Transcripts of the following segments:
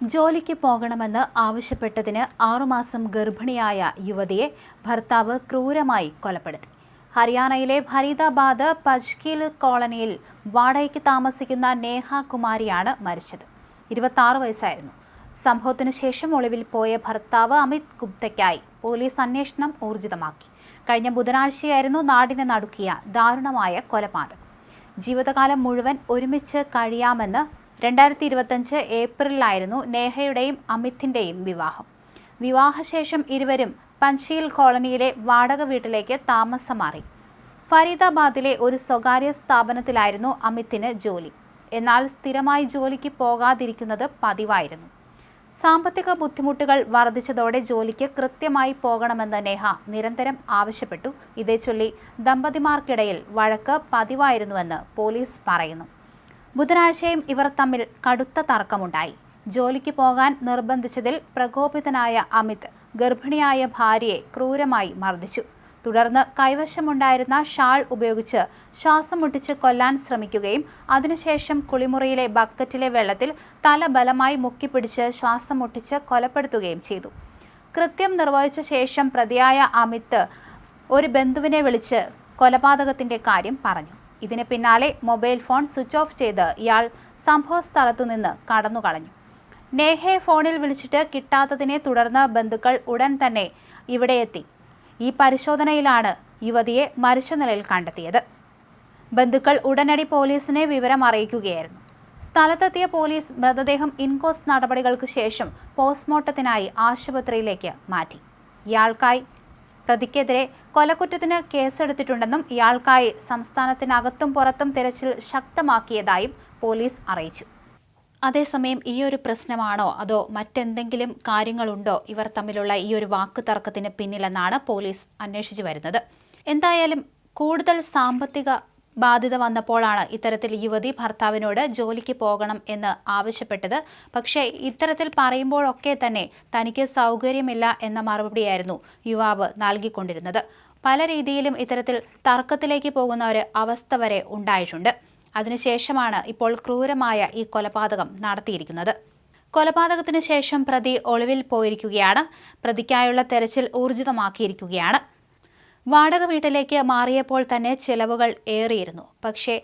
ജോലിക്ക് പോകണമെന്ന് ആവശ്യപ്പെട്ടതിന് 6 മാസം ഗർഭിണിയായ യുവതിയെ ഭർത്താവ് ക്രൂരമായി കൊലപ്പെടുത്തി. ഹരിയാനയിലെ ഫരീദാബാദ് പജ്കീൽ കോളനിയിൽ വാടകയ്ക്ക് താമസിക്കുന്ന നേഹ കുമാരിയാണ് മരിച്ചത്. 26 വയസ്സായിരുന്നു. സംഭവത്തിനു ശേഷം ഒളിവിൽ പോയ ഭർത്താവ് അമിത് ഗുപ്തയ്ക്കായി പോലീസ് അന്വേഷണം ഊർജിതമാക്കി. കഴിഞ്ഞ ബുധനാഴ്ചയായിരുന്നു നാടിനെ നടുക്കിയ ദാരുണമായ കൊലപാതകം. ജീവിതകാലം മുഴുവൻ ഒരുമിച്ച് കഴിയാമെന്ന് 2025 ഏപ്രിലിലായിരുന്നു നേഹയുടെയും അമിതിന്റെയും വിവാഹം. വിവാഹശേഷം ഇരുവരും പഞ്ച്കീൽ കോളനിയിലെ വാടക വീട്ടിലേക്ക് താമസം മാറി. ഫരീദാബാദിലെ ഒരു സ്വകാര്യ സ്ഥാപനത്തിലായിരുന്നു അമിതിന് ജോലി. എന്നാൽ സ്ഥിരമായി ജോലിക്ക് പോകാതിരിക്കുന്നത് പതിവായിരുന്നു. സാമ്പത്തിക ബുദ്ധിമുട്ടുകൾ വർദ്ധിച്ചതോടെ ജോലിക്ക് കൃത്യമായി പോകണമെന്ന് നേഹ നിരന്തരം ആവശ്യപ്പെട്ടു. ഇതേച്ചൊല്ലി ദമ്പതിമാർക്കിടയിൽ വഴക്ക് പതിവായിരുന്നുവെന്ന് പോലീസ് പറയുന്നു. ബുധനാഴ്ചയും ഇവർ തമ്മിൽ കടുത്ത തർക്കമുണ്ടായി. ജോലിക്ക് പോകാൻ നിർബന്ധിച്ചതിൽ പ്രകോപിതനായ അമിത് ഗർഭിണിയായ ഭാര്യയെ ക്രൂരമായി മർദ്ദിച്ചു. തുടർന്ന് കൈവശമുണ്ടായിരുന്ന ഷാൾ ഉപയോഗിച്ച് ശ്വാസം മുട്ടിച്ച് കൊല്ലാൻ ശ്രമിക്കുകയും അതിനുശേഷം കുളിമുറിയിലെ ബക്കറ്റിലെ വെള്ളത്തിൽ തല ബലമായി മുക്കിപ്പിടിച്ച് ശ്വാസം മുട്ടിച്ച് കൊലപ്പെടുത്തുകയും ചെയ്തു. കൃത്യം നിർവഹിച്ച ശേഷം പ്രതിയായ അമിത് ഒരു ബന്ധുവിനെ വിളിച്ച് കൊലപാതകത്തിന്റെ കാര്യം പറഞ്ഞു. ഇതിന് പിന്നാലെ മൊബൈൽ ഫോൺ സ്വിച്ച് ഓഫ് ചെയ്ത് ഇയാൾ സംഭവസ്ഥലത്തുനിന്ന് കടന്നുകളഞ്ഞു. നേഹയെ ഫോണിൽ വിളിച്ചിട്ട് കിട്ടാത്തതിനെ തുടർന്ന് ബന്ധുക്കൾ ഉടൻ തന്നെ ഇവിടെ എത്തി. ഈ പരിശോധനയിലാണ് യുവതിയെ മരിച്ച നിലയിൽ കണ്ടെത്തിയത്. ബന്ധുക്കൾ ഉടനടി പോലീസിനെ വിവരം അറിയിക്കുകയായിരുന്നു. സ്ഥലത്തെത്തിയ പോലീസ് മൃതദേഹം ഇൻക്വസ്റ്റ് നടപടികൾക്ക് ശേഷം പോസ്റ്റ്മോർട്ടത്തിനായി ആശുപത്രിയിലേക്ക് മാറ്റി. ഇയാൾക്കായി പ്രതിക്കെതിരെ കൊലക്കുറ്റത്തിന് കേസെടുത്തിട്ടുണ്ടെന്നും ഇയാൾക്കായി സംസ്ഥാനത്തിനകത്തും പുറത്തും തിരച്ചിൽ ശക്തമാക്കിയതായും പോലീസ് അറിയിച്ചു. അതേസമയം ഈ ഒരു പ്രശ്നമാണോ അതോ മറ്റെന്തെങ്കിലും കാര്യങ്ങളുണ്ടോ ഇവർ തമ്മിലുള്ള ഈ ഒരു വാക്കുതർക്കത്തിന് പിന്നിലെന്നാണ് പോലീസ് അന്വേഷിച്ചു വരുന്നത്. എന്തായാലും കൂടുതൽ സാമ്പത്തിക ബാധ്യത വന്നപ്പോഴാണ് ഇത്തരത്തിൽ യുവതി ഭർത്താവിനോട് ജോലിക്ക് പോകണം എന്ന് ആവശ്യപ്പെട്ടത്. പക്ഷേ ഇത്തരത്തിൽ പറയുമ്പോഴൊക്കെ തന്നെ തനിക്ക് സൗകര്യമില്ല എന്ന മറുപടിയായിരുന്നു യുവാവ് നൽകിക്കൊണ്ടിരുന്നത്. പല രീതിയിലും ഇത്തരത്തിൽ തർക്കത്തിലേക്ക് പോകുന്ന ഒരു അവസ്ഥ വരെ ഉണ്ടായിട്ടുണ്ട്. അതിനുശേഷമാണ് ഇപ്പോൾ ക്രൂരമായ ഈ കൊലപാതകം നടത്തിയിരിക്കുന്നത്. കൊലപാതകത്തിന് ശേഷം പ്രതി ഒളിവിൽ പോയിരിക്കുകയാണ്. പ്രതിക്കായുള്ള തെരച്ചിൽ ഊർജിതമാക്കിയിരിക്കുകയാണ്. വാടക വീട്ടിലേക്ക് മാറിയപ്പോൾ തന്നെ ചെലവുകൾ ഏറിയിരുന്നു. പക്ഷേ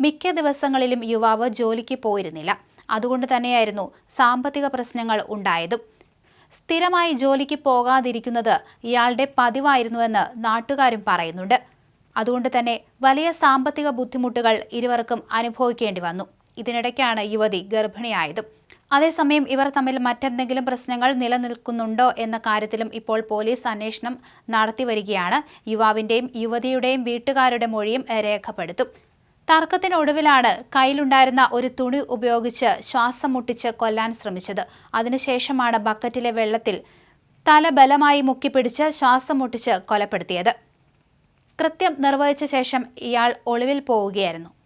മിക്ക ദിവസങ്ങളിലും യുവാവ് ജോലിക്ക് പോയിരുന്നില്ല. അതുകൊണ്ട് തന്നെയായിരുന്നു സാമ്പത്തിക പ്രശ്നങ്ങൾ ഉണ്ടായതും. സ്ഥിരമായി ജോലിക്ക് പോകാതിരിക്കുന്നത് ഇയാളുടെ പതിവായിരുന്നുവെന്ന് നാട്ടുകാരും പറയുന്നുണ്ട്. അതുകൊണ്ട് തന്നെ വലിയ സാമ്പത്തിക ബുദ്ധിമുട്ടുകൾ ഇരുവർക്കും അനുഭവിക്കേണ്ടി വന്നു. ഇതിനിടയ്ക്കാണ് യുവതി ഗർഭിണിയായതും. അതേസമയം ഇവർ തമ്മിൽ മറ്റെന്തെങ്കിലും പ്രശ്നങ്ങൾ നിലനിൽക്കുന്നുണ്ടോ എന്ന കാര്യത്തിലും ഇപ്പോൾ പോലീസ് അന്വേഷണം നടത്തിവരികയാണ്. യുവാവിന്റെയും യുവതിയുടെയും വീട്ടുകാരുടെ മൊഴിയും രേഖപ്പെടുത്തും. തർക്കത്തിനൊടുവിലാണ് കയ്യിലുണ്ടായിരുന്ന ഒരു തുണി ഉപയോഗിച്ച് ശ്വാസം മുട്ടിച്ച് കൊല്ലാൻ ശ്രമിച്ചത്. അതിനുശേഷമാണ് ബക്കറ്റിലെ വെള്ളത്തിൽ തല ബലമായി മുക്കിപ്പിടിച്ച് ശ്വാസം മുട്ടിച്ച് കൊലപ്പെടുത്തിയത്. കൃത്യം നിർവഹിച്ച ശേഷം ഇയാൾ ഒളിവിൽ പോവുകയായിരുന്നു.